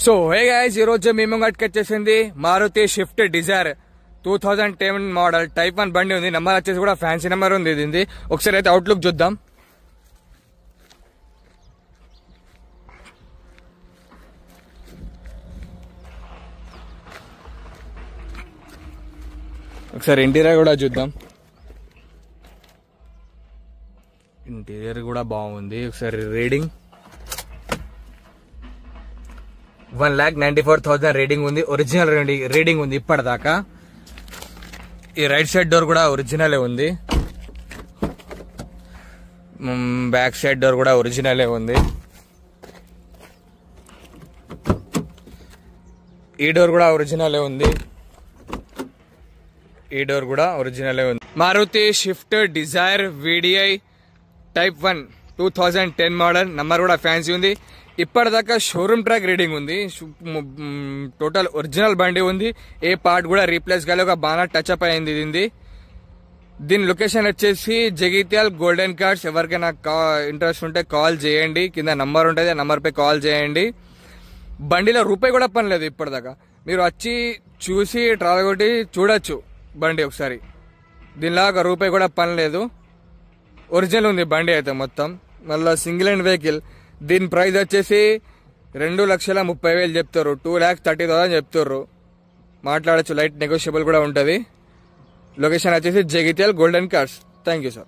So hey guys, ఈ రోజు మీ ముంగట్కి వచ్చేసింది Maruti Swift Dzire 2010 model type 1 బండి ఉంది. నెంబర్ వచ్చేసి కూడా ఫ్యాన్సీ నెంబర్ ఉంది ఇది. ఒకసారి అయితే అవుట్లుక్ చూద్దాం. ఒకసారి ఇంటీరియర్ కూడా చూద్దాం. ఇంటీరియర్ కూడా బాగుంది. ఒకసారి రీడింగ్ 1,94,000 రీడింగ్ ఉంది. ఒరిజినల్ రీడింగ్ ఉంది ఇప్పటిదాకా. ఈ రైట్ సైడ్ డోర్ కూడా ఒరిజినలే ఉంది. బ్యాక్ సైడ్ డోర్ కూడా ఒరిజినలే ఉంది. ఈ డోర్ కూడా ఒరిజినలే ఉంది. ఈ డోర్ కూడా ఒరిజినలే ఉంది. Maruti Swift Dzire VDI type 1 2010 మోడల్. నంబర్ కూడా ఫ్యాన్సీ ఉంది. ఇప్పటిదాకా షోరూమ్ ట్రాక్ రీడింగ్ ఉంది. టోటల్ ఒరిజినల్ బండి ఉంది. ఏ పార్ట్ కూడా రీప్లేస్ కాలే. ఒక బాగా టచ్అప్ అయింది ఇది. దీని లొకేషన్ వచ్చేసి జగిత్యాల్ గోల్డెన్ కార్డ్స్. ఎవరికైనా ఇంట్రెస్ట్ ఉంటే కాల్ చేయండి. కింద నంబర్ ఉంటుంది, ఆ నంబర్ పై కాల్ చేయండి. బండిలో రూపాయి కూడా పని లేదు ఇప్పటిదాకా. మీరు వచ్చి చూసి ట్రావెల్ కొట్టి చూడొచ్చు బండి ఒకసారి. దీనిలో ఒక రూపాయి కూడా పని లేదు. ఒరిజినల్ ఉంది బండి అయితే మొత్తం. మళ్ళీ సింగిల్ హ్యాండ్ వెహికల్. దీని ప్రైస్ వచ్చేసి 2,30,000 చెప్తారు. 2,30,000 చెప్తారు. మాట్లాడచ్చు, లైట్ నెగోషియబుల్ కూడా ఉంటుంది. లొకేషన్ వచ్చేసి Jagtial golden cards. Thank you sir.